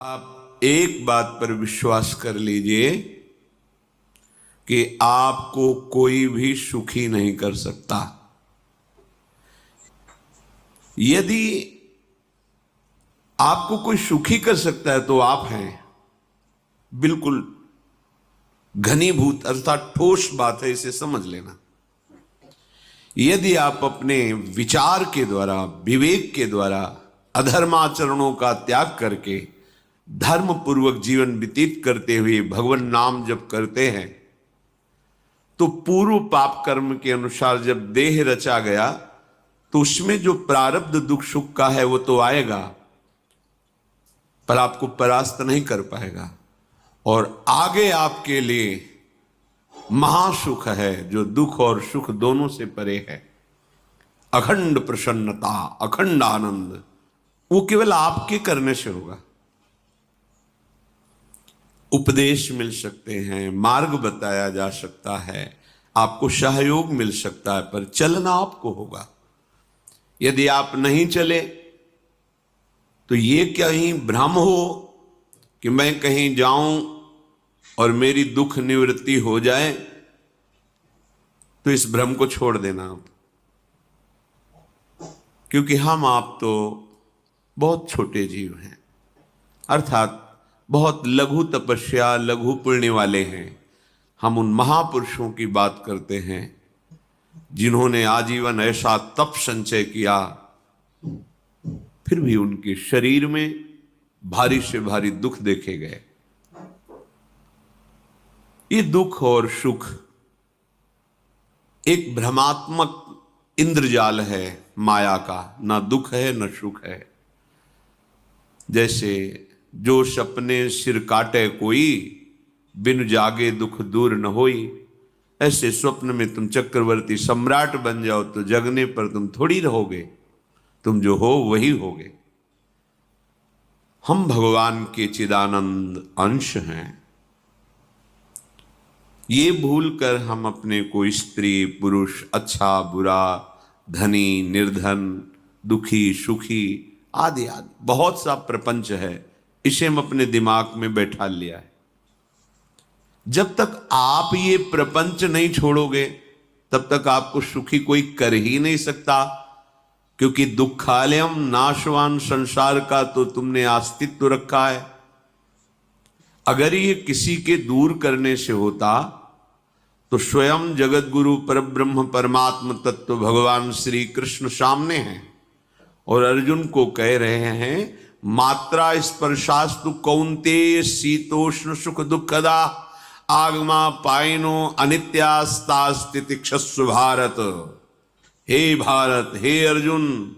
आप एक बात पर विश्वास कर लीजिए कि आपको कोई भी सुखी नहीं कर सकता। यदि आपको कोई सुखी कर सकता है तो आप हैं। बिल्कुल घनीभूत अर्थात ठोस बात है, इसे समझ लेना। यदि आप अपने विचार के द्वारा, विवेक के द्वारा अधर्माचरणों का त्याग करके धर्म पूर्वक जीवन व्यतीत करते हुए भगवान नाम जप करते हैं तो पूर्व पाप कर्म के अनुसार जब देह रचा गया तो उसमें जो प्रारब्ध दुख सुख का है वो तो आएगा, पर आपको परास्त नहीं कर पाएगा। और आगे आपके लिए महासुख है जो दुख और सुख दोनों से परे है। अखंड प्रसन्नता, अखंड आनंद, वो केवल आपके करने से होगा। उपदेश मिल सकते हैं, मार्ग बताया जा सकता है, आपको सहयोग मिल सकता है, पर चलना आपको होगा। यदि आप नहीं चले तो ये कहीं भ्रम हो कि मैं कहीं जाऊं और मेरी दुख निवृत्ति हो जाए, तो इस भ्रम को छोड़ देना आप। क्योंकि हम आप तो बहुत छोटे जीव हैं, अर्थात बहुत लघु तपस्या, लघु पुण्य वाले हैं। हम उन महापुरुषों की बात करते हैं जिन्होंने आजीवन ऐसा तप संचय किया, फिर भी उनके शरीर में भारी से भारी दुख देखे गए। ये दुख और सुख एक भ्रमात्मक इंद्रजाल है माया का, ना दुख है न सुख है। जैसे जो सपने सिर काटे कोई, बिन जागे दुख दूर न होई। ऐसे स्वप्न में तुम चक्रवर्ती सम्राट बन जाओ तो जगने पर तुम थोड़ी रहोगे, तुम जो हो वही होगे। हम भगवान के चिदानंद अंश हैं। ये भूलकर हम अपने को स्त्री पुरुष, अच्छा बुरा, धनी निर्धन, दुखी सुखी आदि आदि बहुत सा प्रपंच है, इसे हम अपने दिमाग में बैठा लिया है। जब तक आप ये प्रपंच नहीं छोड़ोगे तब तक आपको सुखी कोई कर ही नहीं सकता, क्योंकि दुखालयम नाशवान संसार का तो तुमने अस्तित्व रखा है। अगर ये किसी के दूर करने से होता तो स्वयं जगत गुरु परब्रह्म परमात्म तत्व भगवान श्री कृष्ण सामने हैं और अर्जुन को कह रहे हैं, मात्रा स्पर्शास्तु कौन्तेय शीतोष्ण सुख दुखदा आगमा पायनो अनित्यास्तास्तितिक्षस्व भारत। हे भारत, हे अर्जुन,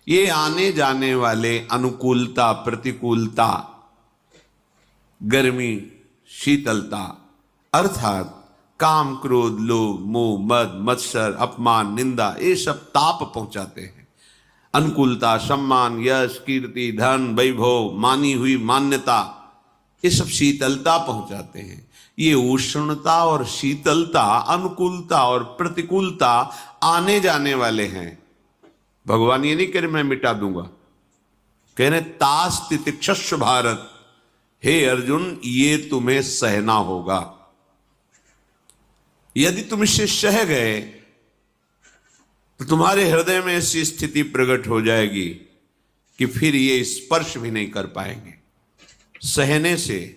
ये आने जाने वाले अनुकूलता प्रतिकूलता, गर्मी शीतलता, अर्थात काम क्रोध लोभ मोह मद मत्सर अपमान निंदा, ये सब ताप पहुंचाते हैं। अनुकूलता सम्मान यश कीर्ति धन वैभव, मानी हुई मान्यता, ये सब शीतलता पहुंचाते हैं। ये उष्णता और शीतलता, अनुकूलता और प्रतिकूलता आने जाने वाले हैं। भगवान ये नहीं कह रहे मैं मिटा दूंगा, कह रहे तास तितिक्षस्व भारत। हे अर्जुन, ये तुम्हें सहना होगा। यदि तुम इसे सह गए तो तुम्हारे हृदय में ऐसी स्थिति प्रकट हो जाएगी कि फिर ये स्पर्श भी नहीं कर पाएंगे। सहने से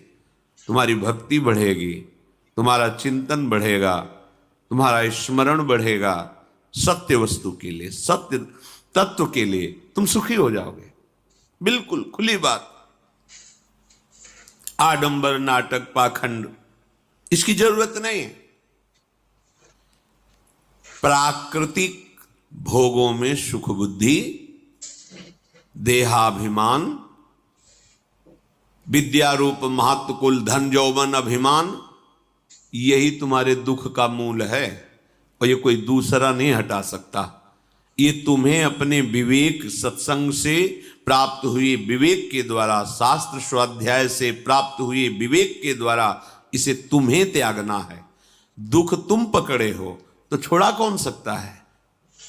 तुम्हारी भक्ति बढ़ेगी, तुम्हारा चिंतन बढ़ेगा, तुम्हारा स्मरण बढ़ेगा, सत्य वस्तु के लिए, सत्य तत्व के लिए तुम सुखी हो जाओगे। बिल्कुल खुली बात। आडंबर नाटक पाखंड इसकी जरूरत नहीं है। प्राकृतिक भोगों में सुख बुद्धि, देहाभिमान, विद्या रूप महत्व कुल धन यौवन अभिमान, यही तुम्हारे दुख का मूल है और ये कोई दूसरा नहीं हटा सकता। ये तुम्हें अपने विवेक सत्संग से प्राप्त हुए विवेक के द्वारा, शास्त्र स्वाध्याय से प्राप्त हुए विवेक के द्वारा इसे तुम्हें त्यागना है। दुख तुम पकड़े हो तो छुड़ा कौन सकता है?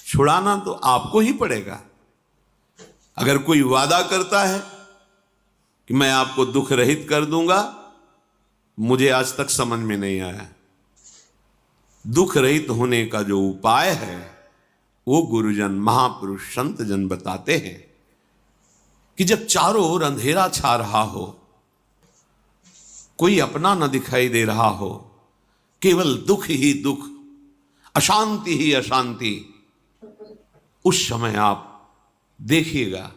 छुड़ाना तो आपको ही पड़ेगा। अगर कोई वादा करता है कि कि मैं आपको दुख रहित कर दूंगा, मुझे आज तक समझ में नहीं आया। दुख रहित होने का जो उपाय है वो गुरुजन, महापुरुष, संत जन बताते हैं कि जब चारों ओर अंधेरा छा रहा हो, कोई अपना न दिखाई दे रहा हो, केवल दुख ही दुख, अशांति ही अशांति, उस समय आप देखिएगा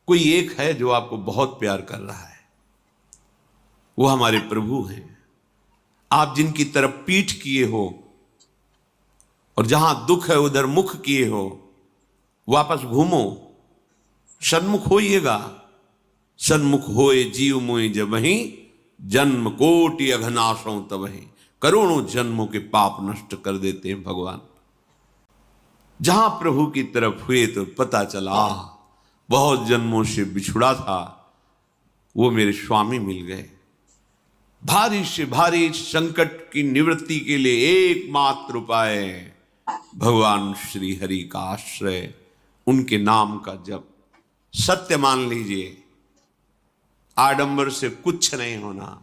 कोई एक है जो आपको बहुत प्यार कर रहा है। वो हमारे प्रभु हैं। आप जिनकी तरफ पीठ किए हो और जहां दुख है उधर मुख किए हो, वापस घूमो, सन्मुख होइएगा। सन्मुख होए जीव मोए जबहि, जन्म कोटि अघनाशों तबहि। करोड़ों जन्मों के पाप नष्ट कर देते हैं भगवान। जहां प्रभु की तरफ हुए तो पता चला बहुत जन्मों से बिछुड़ा था, वो मेरे स्वामी मिल गए। भारी से भारी संकट की निवृत्ति के लिए एकमात्र उपाय भगवान श्री हरि का आश्रय, उनके नाम का जप। सत्य मान लीजिए, आडंबर से कुछ नहीं होना।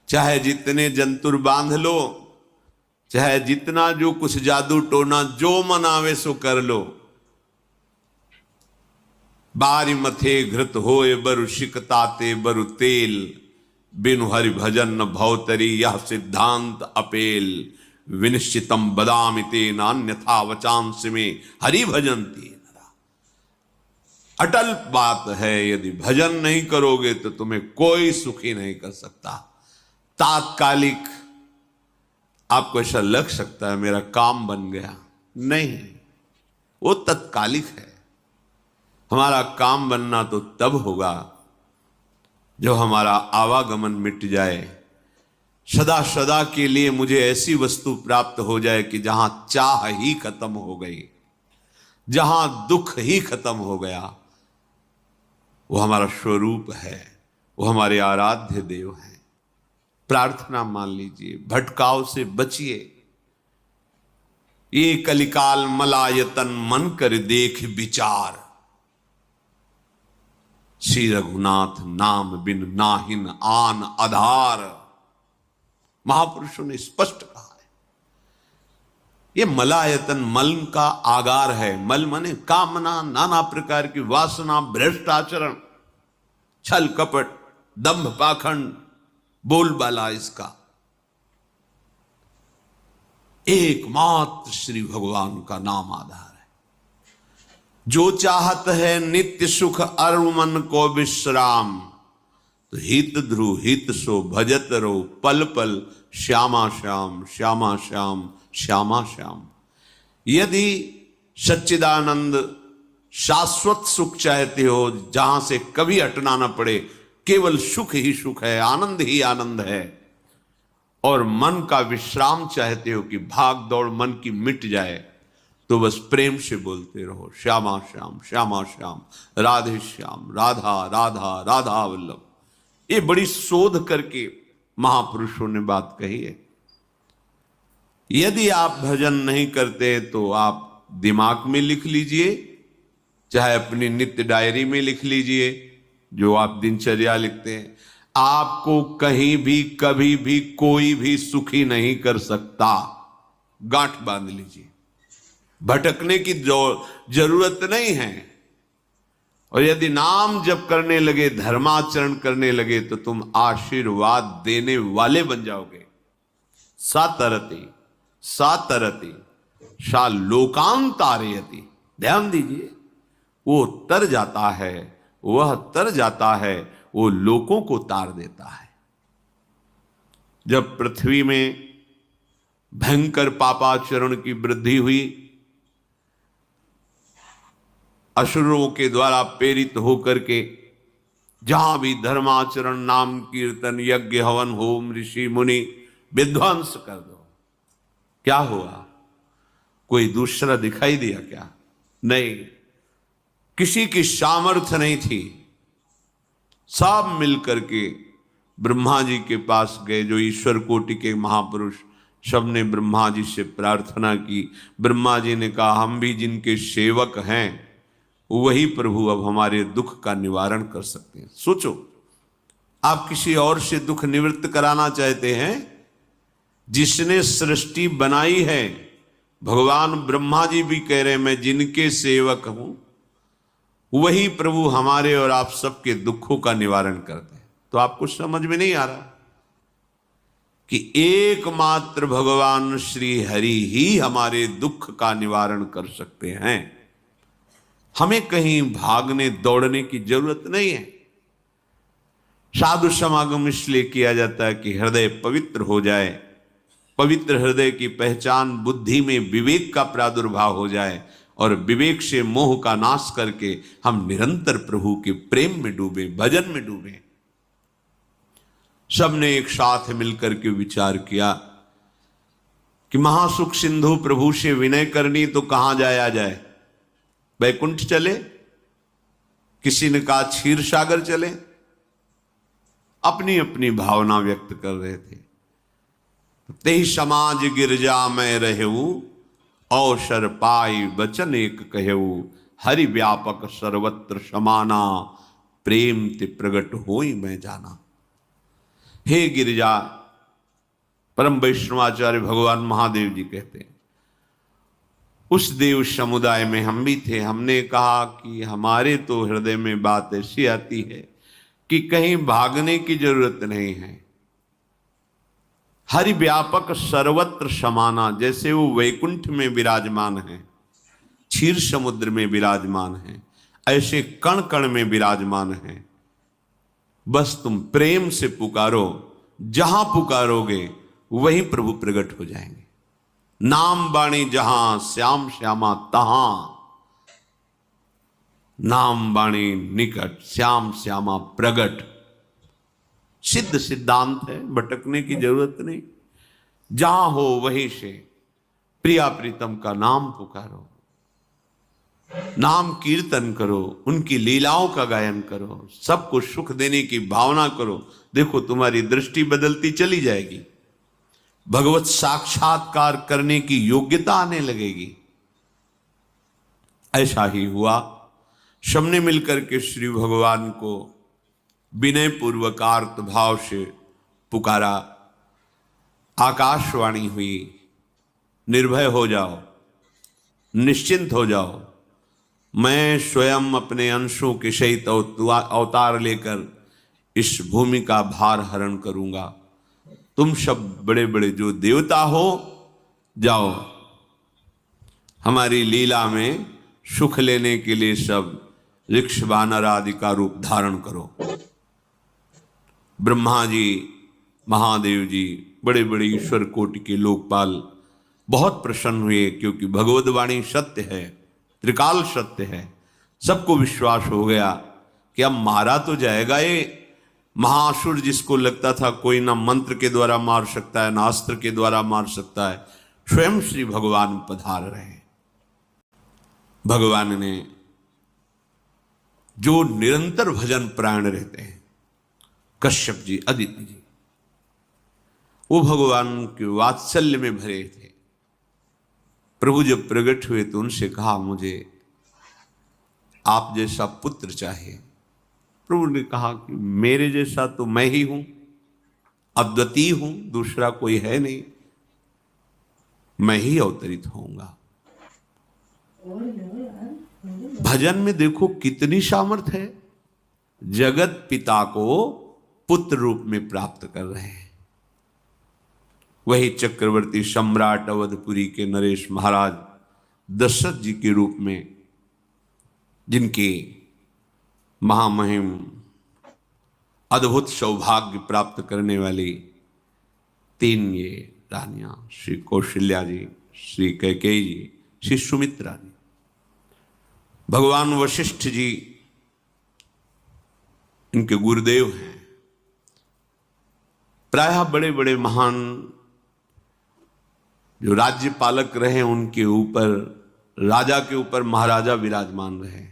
चाहे जितने जंतुर बांध लो, चाहे जितना जो कुछ जादू टोना जो मनावे सो कर लो, बारी मथे घृत होए बरु शिकताते बरु तेल, बिनु हरि भजन न भवतरी यह सिद्धांत अपेल। विनिश्चितम बदामिते नान्यथा वचांस में हरि भजंती। अटल बात है, यदि भजन नहीं करोगे तो तुम्हें कोई सुखी नहीं कर सकता। तात्कालिक आपको ऐसा लग सकता है मेरा काम बन गया, नहीं, वो तत्कालिक है। हमारा काम बनना तो तब होगा जब हमारा आवागमन मिट जाए, सदा सदा के लिए मुझे ऐसी वस्तु प्राप्त हो जाए कि जहां चाह ही खत्म हो गई, जहां दुख ही खत्म हो गया। वो हमारा स्वरूप है, वो हमारे आराध्य देव हैं। प्रार्थना मान लीजिए, भटकाव से बचिए। ये कलिकाल मलायतन मन कर देख विचार, श्री रघुनाथ नाम बिन नाहिन आन आधार। महापुरुषों ने स्पष्ट कहा है। ये मलायतन मल का आगार है। मल माने कामना, नाना प्रकार की वासना, भ्रष्ट आचरण, छल कपट, दंभ पाखंड, बोलबाला, इसका एकमात्र श्री भगवान का नाम आधार है। जो चाहत है नित्य सुख अरु मन को विश्राम, तो हित ध्रुव हित सो भजत रो पल पल श्यामा श्याम श्यामा श्याम श्यामा श्याम। यदि सच्चिदानंद शाश्वत सुख चाहते हो, जहां से कभी हटना ना पड़े, केवल सुख ही सुख है, आनंद ही आनंद है, और मन का विश्राम चाहते हो कि भाग दौड़ मन की मिट जाए, तो बस प्रेम से बोलते रहो श्यामा श्याम श्यामा श्याम, राधे श्याम, राधा राधा राधा वल्लभ। ये बड़ी शोध करके महापुरुषों ने बात कही है। यदि आप भजन नहीं करते तो आप दिमाग में लिख लीजिए, चाहे अपनी नित्य डायरी में लिख लीजिए, जो आप दिनचर्या लिखते हैं। आपको कहीं भी कभी भी कोई भी सुखी नहीं कर सकता। गांठ बांध लीजिए, भटकने की जरूरत नहीं है। और यदि नाम जप करने लगे, धर्माचरण करने लगे, तो तुम आशीर्वाद देने वाले बन जाओगे। सातरति सातरति सा लोकांतारयति। ध्यान दीजिए, वो तर जाता है, वह तर जाता है, वो लोकों को तार देता है। जब पृथ्वी में भयंकर पापाचरण की वृद्धि हुई, असुरों के द्वारा प्रेरित होकर के जहां भी धर्माचरण, नाम कीर्तन, यज्ञ, हवन, होम, ऋषि मुनि विध्वंस कर दो, क्या हुआ? कोई दूसरा दिखाई दिया क्या? नहीं, किसी की सामर्थ्य नहीं थी। सब मिलकर के ब्रह्मा जी के पास गए, जो ईश्वर कोटि के महापुरुष, सबने ब्रह्मा जी से प्रार्थना की। ब्रह्मा जी ने कहा, हम भी जिनके सेवक हैं, वही प्रभु अब हमारे दुख का निवारण कर सकते हैं। सोचो, आप किसी और से दुख निवृत्त कराना चाहते हैं, जिसने सृष्टि बनाई है, भगवान ब्रह्मा जी भी कह रहे हैं मैं जिनके सेवक हूं, वही प्रभु हमारे और आप सबके दुखों का निवारण करते हैं। तो आपको समझ में नहीं आ रहा कि एकमात्र भगवान श्री हरि ही हमारे दुख का निवारण कर सकते हैं। हमें कहीं भागने दौड़ने की जरूरत नहीं है। साधु समागम इसलिए किया जाता है कि हृदय पवित्र हो जाए, पवित्र हृदय की पहचान बुद्धि में विवेक का प्रादुर्भाव हो जाए, और विवेक से मोह का नाश करके हम निरंतर प्रभु के प्रेम में डूबे, भजन में डूबे। सबने एक साथ मिलकर के विचार किया कि महासुख सिंधु प्रभु से विनय करनी तो कहां जाया जाए, बैकुंठ चले, किसी ने कहा क्षीर सागर चले, अपनी अपनी भावना व्यक्त कर रहे थे। तेहि समाज गिरजा में रहेऊ, अवसर पाई वचन एक कहेऊ, हरि व्यापक सर्वत्र समाना, प्रेम ते प्रगट होई मैं जाना। हे गिरिजा, परम वैष्णवाचार्य भगवान महादेव जी कहते हैं, उस देव समुदाय में हम भी थे। हमने कहा कि हमारे तो हृदय में बात ऐसी आती है कि कहीं भागने की जरूरत नहीं है। हरि व्यापक सर्वत्र समाना, जैसे वो वैकुंठ में विराजमान है, क्षीर समुद्र में विराजमान है, ऐसे कण कण में विराजमान है। बस तुम प्रेम से पुकारो, जहां पुकारोगे वहीं प्रभु प्रकट हो जाएंगे। नाम बाणी जहां श्याम श्यामा तहां, नाम बाणी निकट श्याम श्यामा प्रगट। सिद्ध सिद्धांत है, भटकने की जरूरत नहीं। जहां हो वहीं से प्रिया प्रीतम का नाम पुकारो, नाम कीर्तन करो, उनकी लीलाओं का गायन करो, सबको सुख देने की भावना करो। देखो तुम्हारी दृष्टि बदलती चली जाएगी, भगवत साक्षात्कार करने की योग्यता आने लगेगी। ऐसा ही हुआ। सबने मिलकर के श्री भगवान को विनय पूर्वक आर्त भाव से पुकारा। आकाशवाणी हुई, निर्भय हो जाओ, निश्चिंत हो जाओ, मैं स्वयं अपने अंशों के सहित अवतार लेकर इस भूमि का भार हरण करूंगा। तुम सब बड़े बड़े जो देवता हो, जाओ हमारी लीला में सुख लेने के लिए सब ऋक्ष वानर आदि का रूप धारण करो। ब्रह्मा जी, महादेव जी, बड़े बड़े ईश्वर कोटि के लोकपाल बहुत प्रसन्न हुए, क्योंकि भगवद वाणी सत्य है, त्रिकाल सत्य है। सबको विश्वास हो गया कि अब मारा तो जाएगा ये महासुर, जिसको लगता था कोई ना मंत्र के द्वारा मार सकता है, ना अस्त्र के द्वारा मार सकता है। स्वयं श्री भगवान पधार रहे हैं। भगवान ने जो निरंतर भजन प्राण रहते हैं, कश्यप जी, अदिति जी, वो भगवान के वात्सल्य में भरे थे। प्रभु जब प्रकट हुए तो उनसे कहा, मुझे आप जैसा पुत्र चाहिए। प्रभु ने कहा कि मेरे जैसा तो मैं ही हूं, अद्वितीय हूं, दूसरा कोई है नहीं, मैं ही अवतरित होऊंगा। भजन में देखो कितनी सामर्थ है। जगत पिता को पुत्र रूप में प्राप्त कर रहे हैं। वही चक्रवर्ती सम्राट अवधपुरी के नरेश महाराज दशरथ जी के रूप में, जिनकी महामहिम अद्भुत सौभाग्य प्राप्त करने वाली तीन ये रानियां, श्री कौशल्या जी, श्री कैकेयी जी, श्री सुमित्रा जी। भगवान वशिष्ठ जी इनके गुरुदेव हैं। प्रायः बड़े बड़े महान जो राज्य पालक रहे, उनके ऊपर, राजा के ऊपर महाराजा विराजमान रहे।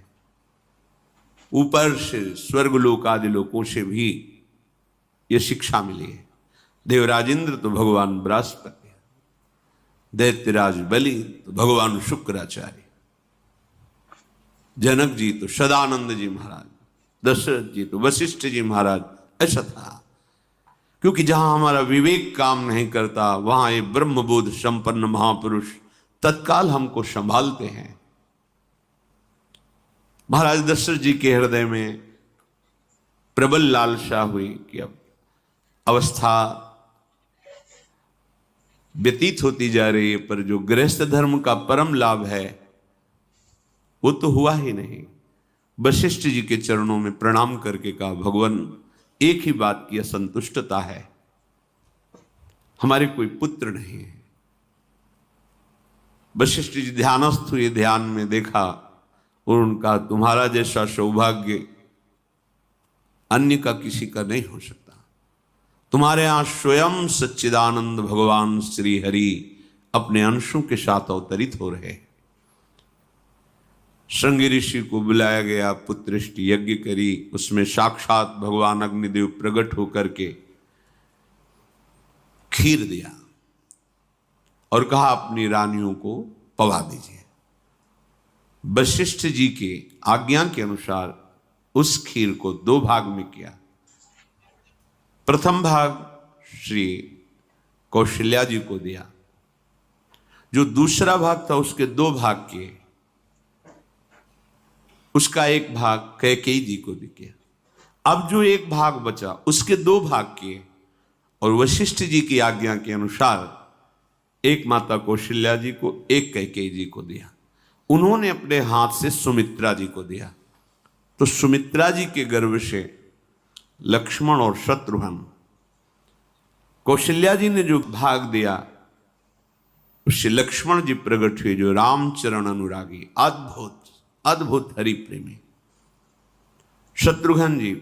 ऊपर से स्वर्गलोक आदि लोकों से भी ये शिक्षा मिली है। देवराजेंद्र तो भगवान बृहस्पति, दैत्यराज बलि तो भगवान शुक्राचार्य। जनक जी तो सदानंद जी महाराज, दशरथ जी तो वशिष्ठ जी महाराज, ऐसा था। क्योंकि जहां हमारा विवेक काम नहीं करता वहां ये ब्रह्मबोध संपन्न महापुरुष तत्काल हमको संभालते हैं। महाराज दशरथ जी के हृदय में प्रबल लालसा हुई कि अब अवस्था व्यतीत होती जा रही है, पर जो गृहस्थ धर्म का परम लाभ है वो तो हुआ ही नहीं। वशिष्ठ जी के चरणों में प्रणाम करके कहा, भगवान एक ही बात की असंतुष्टता है, हमारे कोई पुत्र नहीं है। वशिष्ठ जी ध्यानस्थ हुए, ध्यान में देखा और उनका, तुम्हारा जैसा सौभाग्य अन्य का किसी का नहीं हो सकता। तुम्हारे यहां स्वयं सच्चिदानंद भगवान श्री हरि अपने अंशों के साथ अवतरित हो रहे। श्रृंगी ऋषि को बुलाया गया, पुत्रेष्टि यज्ञ करी, उसमें साक्षात भगवान अग्निदेव प्रकट होकर के खीर दिया और कहा अपनी रानियों को पवा दीजिए। वशिष्ठ जी के आज्ञा के अनुसार उस खीर को 2 भाग में किया। प्रथम भाग श्री कौशल्या जी को दिया, जो दूसरा भाग था उसके 2 भाग किए, उसका 1 भाग कैकेयी जी को दिया। अब जो 1 भाग बचा उसके 2 भाग किए और वशिष्ठ जी की आज्ञा के अनुसार एक माता कौशल्या जी को, एक कैकेयी जी को दिया। उन्होंने अपने हाथ से सुमित्रा जी को दिया। तो सुमित्रा जी के गर्भ से लक्ष्मण और शत्रुघ्न, कौशल्या जी ने जो भाग दिया उससे लक्ष्मण जी प्रकट हुए, जो रामचरण अनुरागी, अद्भुत अद्भुत हरि प्रेमी। शत्रुघ्न जी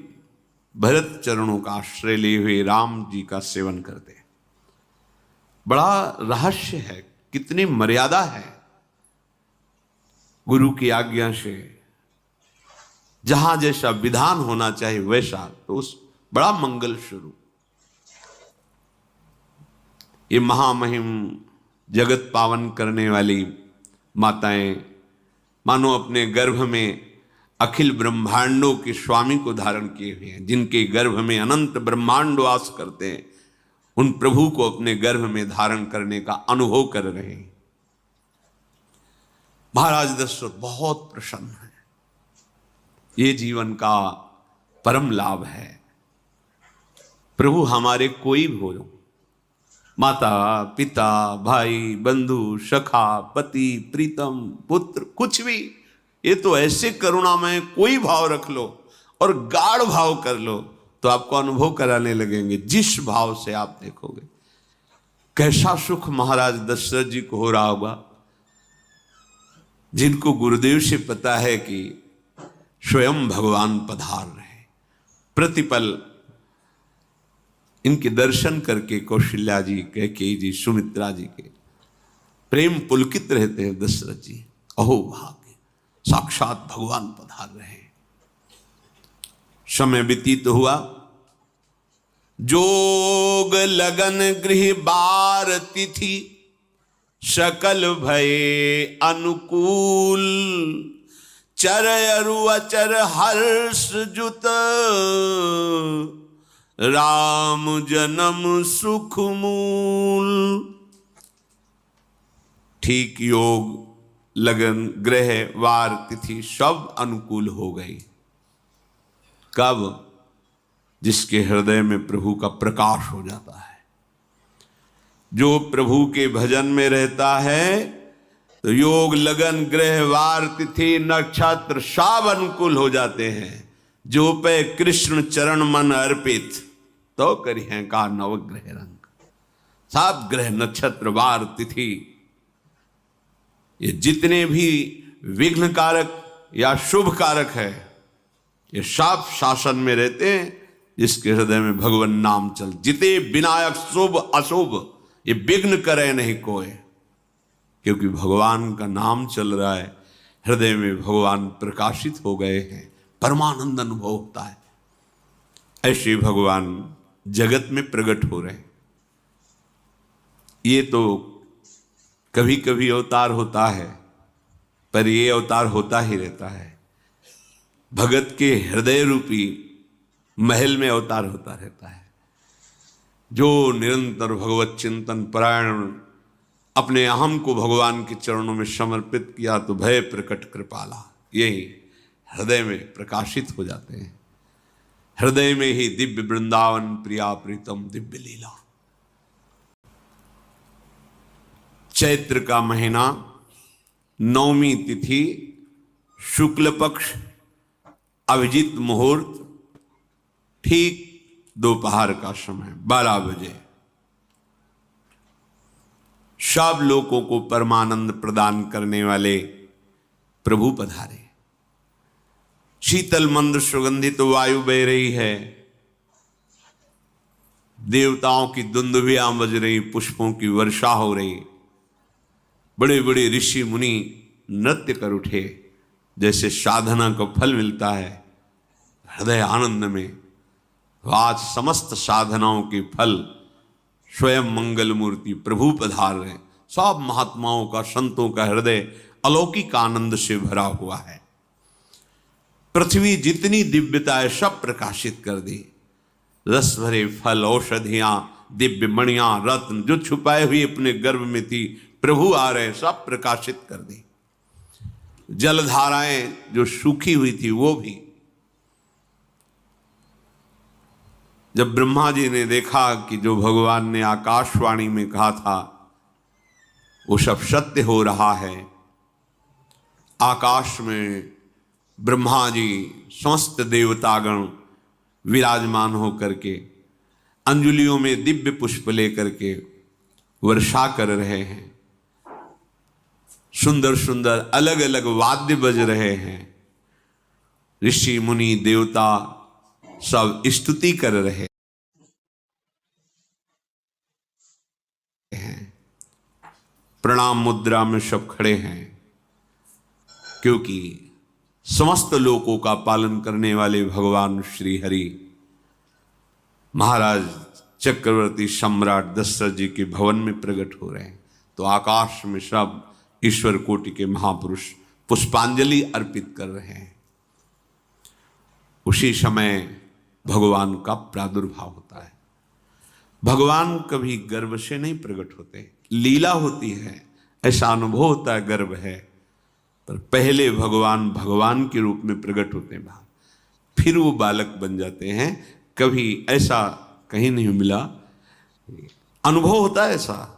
भरत चरणों का आश्रय लिए हुए राम जी का सेवन करते। बड़ा रहस्य है, कितनी मर्यादा है। गुरु की आज्ञा से जहां जैसा विधान होना चाहिए वैसा, तो उस बड़ा मंगल स्वरूप। ये महामहिम जगत पावन करने वाली माताएं मानो अपने गर्भ में अखिल ब्रह्मांडों के स्वामी को धारण किए हुए हैं, जिनके गर्भ में अनंत ब्रह्मांड वास करते हैं, उन प्रभु को अपने गर्भ में धारण करने का अनुभव कर रहे हैं। महाराज दशरथ बहुत प्रसन्न है। ये जीवन का परम लाभ है। प्रभु हमारे कोई भी हो, माता पिता भाई बंधु सखा पति प्रीतम पुत्र, कुछ भी, ये तो ऐसे करुणामय कोई भाव रख लो और गाढ़ भाव कर लो तो आपको अनुभव कराने लगेंगे। जिस भाव से आप देखोगे कैसा सुख महाराज दशरथ जी को हो रहा होगा, जिनको गुरुदेव से पता है कि स्वयं भगवान पधार रहे। प्रतिपल इनके दर्शन करके कौशल्या जी, कैकेयी जी, सुमित्रा जी के प्रेम पुलकित रहते हैं। दशरथ जी अहो भाग्य, साक्षात भगवान पधार रहे। समय व्यतीत हुआ, जोग लगन गृह बार तिथि, सकल भये अनुकूल, चर अरु अचर हर्ष जुत, राम जन्म सुख मूल। ठीक योग लगन ग्रह वार तिथि सब अनुकूल हो गई। कब? जिसके हृदय में प्रभु का प्रकाश हो जाता है। जो प्रभु के भजन में रहता है तो योग लगन ग्रह वार तिथि नक्षत्र सब अनुकूल हो जाते हैं। जो पे कृष्ण चरण मन अर्पित, तो करी हैं का नवग्रह रंग। सब ग्रह नक्षत्र वार तिथि ये जितने भी विघ्न कारक या शुभ कारक है, ये सब शासन में रहते हैं। जिसके हृदय में भगवान नाम चल, जिते विनायक शुभ अशुभ ये विघ्न करे नहीं कोई, क्योंकि भगवान का नाम चल रहा है, हृदय में भगवान प्रकाशित हो गए हैं, परमानंद अनुभव होता है। ऐसे भगवान जगत में प्रकट हो रहे हैं। ये तो कभी कभी अवतार होता है, पर ये अवतार होता ही रहता है। भगत के हृदय रूपी महल में अवतार होता रहता है। जो निरंतर भगवत चिंतन परायण अपने अहम को भगवान के चरणों में समर्पित किया तो भय प्रकट कृपाला, यही हृदय में प्रकाशित हो जाते हैं। हृदय में ही दिव्य वृंदावन प्रिया प्रीतम दिव्य लीला। चैत्र का महीना, नवमी तिथि, शुक्ल पक्ष, अभिजीत मुहूर्त, ठीक दोपहर का समय 12 बजे सब लोगों को परमानंद प्रदान करने वाले प्रभु पधारे। शीतल मंद सुगंधित वायु बह रही है, देवताओं की दुंदुभियां बज रही, पुष्पों की वर्षा हो रही, बड़े बड़े ऋषि मुनि नृत्य कर उठे। जैसे साधना को फल मिलता है हृदय आनंद में, आज समस्त साधनाओं के फल स्वयं मंगल मूर्ति प्रभु पधार रहे। सब महात्माओं का, संतों का हृदय अलौकिक आनंद से भरा हुआ है। पृथ्वी जितनी दिव्यता है सब प्रकाशित कर दी। रस भरे फल, औषधियां, दिव्य मणियां, रत्न जो छुपाए हुए अपने गर्भ में थी, प्रभु आ रहे, सब प्रकाशित कर दी। जलधाराएं जो सूखी हुई थी वो भी। जब ब्रह्मा जी ने देखा कि जो भगवान ने आकाशवाणी में कहा था वो सब सत्य हो रहा है, आकाश में ब्रह्मा जी समस्त देवतागण विराजमान होकर के अंजलियों में दिव्य पुष्प लेकर के वर्षा कर रहे हैं, सुंदर सुंदर अलग अलग वाद्य बज रहे हैं, ऋषि मुनि देवता सब स्तुति कर रहे हैं। प्रणाम मुद्रा में सब खड़े हैं, क्योंकि समस्त लोकों का पालन करने वाले भगवान श्री हरि महाराज चक्रवर्ती सम्राट दशरथ जी के भवन में प्रकट हो रहे हैं। तो आकाश में सब ईश्वर कोटि के महापुरुष पुष्पांजलि अर्पित कर रहे हैं। उसी समय भगवान का प्रादुर्भाव होता है। भगवान कभी गर्भ से नहीं प्रकट होते, लीला होती है, ऐसा अनुभव होता है गर्भ है, पर पहले भगवान भगवान के रूप में प्रकट होते हैं बाहर, फिर वो बालक बन जाते हैं। कभी ऐसा कहीं नहीं मिला, अनुभव होता है ऐसा,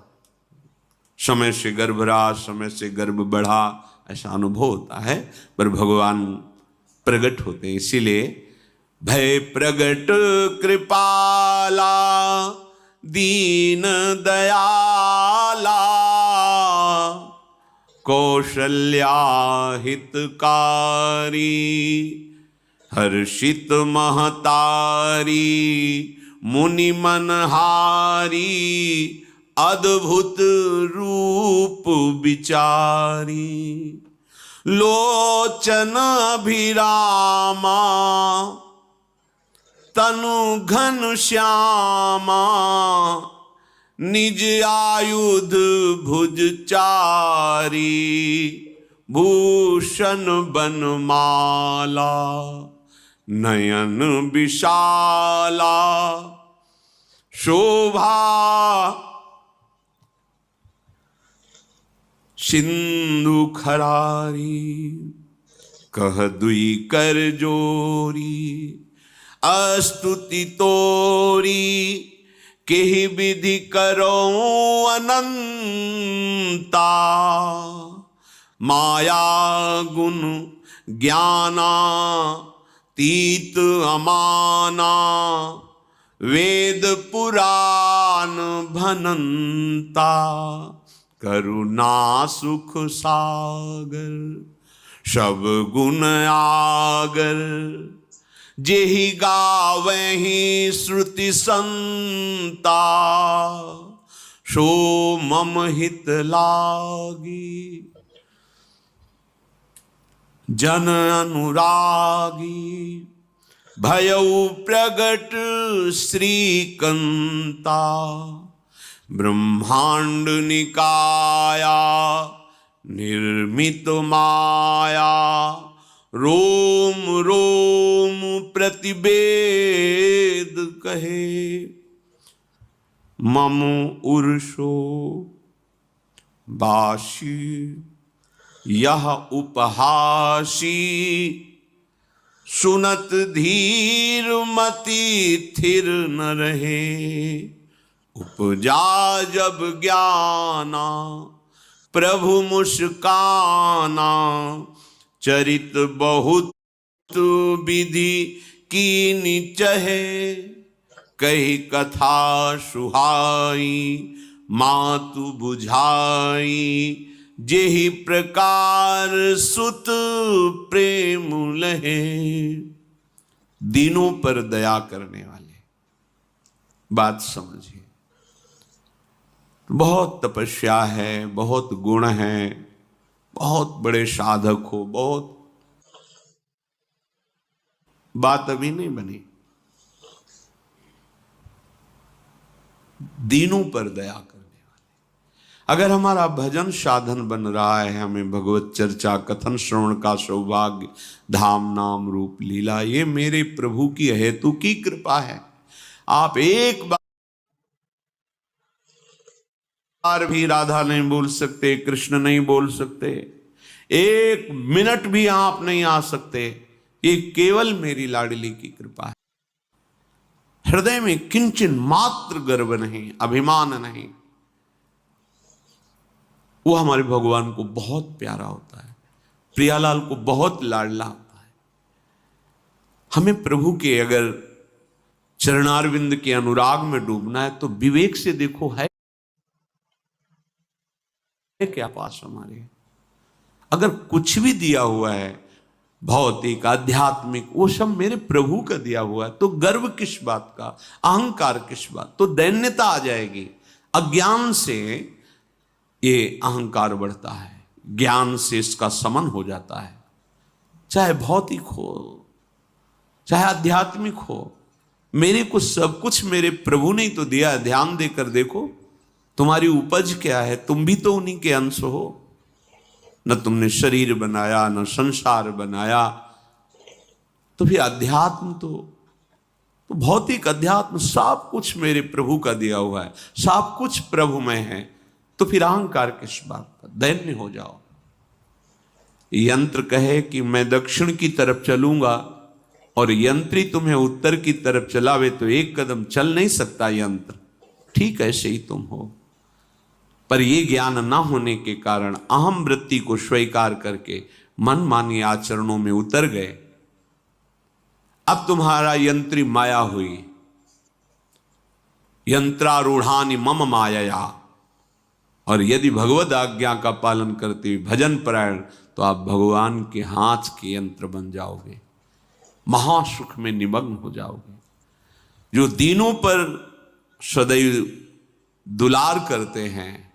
समय से गर्भ रहा, समय से गर्भ बढ़ा, ऐसा अनुभव होता है, पर भगवान प्रकट होते हैं। इसीलिए भय प्रगट कृपाला दीन दयाला कौशल्या हितकारी हर्षित महतारी मुनि मनहारी अद्भुत रूप विचारी लोचन अभिरामा तनु घन श्यामा निज आयुध भुज चारी भूषण बनमाला नयन विशाला शोभा सिंधु खरारी कह दुई कर जोरी अस्तुति तोरी केहि विधि करो अनंता माया गुण ज्ञाना तीत अमाना वेद पुराण भनंता करुणा सुख सागर सब गुण आगर जेहि गावहि श्रुति संता सो मम हित लागी जन अनुरागी भयउ प्रगट श्रीकंता ब्रह्मांड निकाया निर्मित माया रोम रोम प्रतिवेद कहे, मम उर्षो बाशी यह उपहासी, सुनत धीर मति थिर न रहे। उपजा जब ज्ञाना प्रभु मुस्काना, चरित बहुत विधि कीनी चहे, कही कथा सुहाई मातु बुझाई, जेहि प्रकार सुत प्रेम लहे। दीनों पर दया करने वाले, बात समझिए। बहुत तपस्या है, बहुत गुण है, बहुत बड़े साधक हो, बहुत, बात अभी नहीं बनी। दीनों पर दया करने वाले। अगर हमारा भजन साधन बन रहा है, हमें भगवत चर्चा कथन श्रवण का सौभाग्य, धाम नाम रूप लीला, ये मेरे प्रभु की हेतु की कृपा है। आप एक बार भी राधा नहीं बोल सकते, कृष्ण नहीं बोल सकते, एक मिनट भी आप नहीं आ सकते, ये केवल मेरी लाडली की कृपा है। हृदय में किंचन मात्र गर्व नहीं, अभिमान नहीं। वो हमारे भगवान को बहुत प्यारा होता है, प्रियालाल को बहुत लाडला होता है। हमें प्रभु के अगर चरणारविंद के अनुराग में डूबना है तो विवेक से देखो, है क्या पास हमारे। अगर कुछ भी दिया हुआ है भौतिक आध्यात्मिक, वो सब मेरे प्रभु का दिया हुआ है, तो गर्व किस बात का, अहंकार किस बात, तो दैन्यता आ जाएगी। अज्ञान से ये अहंकार बढ़ता है, ज्ञान से इसका समन हो जाता है। चाहे भौतिक हो चाहे आध्यात्मिक हो, मेरे को सब कुछ मेरे प्रभु ने तो दिया है। ध्यान देकर देखो, तुम्हारी उपज क्या है, तुम भी तो उन्हीं के अंश हो। न तुमने शरीर बनाया, न संसार बनाया, तो फिर अध्यात्म तो भौतिक अध्यात्म सब कुछ मेरे प्रभु का दिया हुआ है, सब कुछ प्रभु में है, तो फिर अहंकार किस बात का, दैन्य हो जाओ। यंत्र कहे कि मैं दक्षिण की तरफ चलूंगा और यंत्री तुम्हें उत्तर की तरफ चलावे, तो एक कदम चल नहीं सकता यंत्र। ठीक ऐसे ही तुम हो, पर यह ज्ञान न होने के कारण अहम वृत्ति को स्वीकार करके मनमानी आचरणों में उतर गए। अब तुम्हारा यंत्री माया हुई, यंत्रारूढ़ानि मम माया। और यदि भगवद आज्ञा का पालन करते हुए भजन परायण, तो आप भगवान के हाथ के यंत्र बन जाओगे, महासुख में निमग्न हो जाओगे। जो दीनों पर सदैव दुलार करते हैं,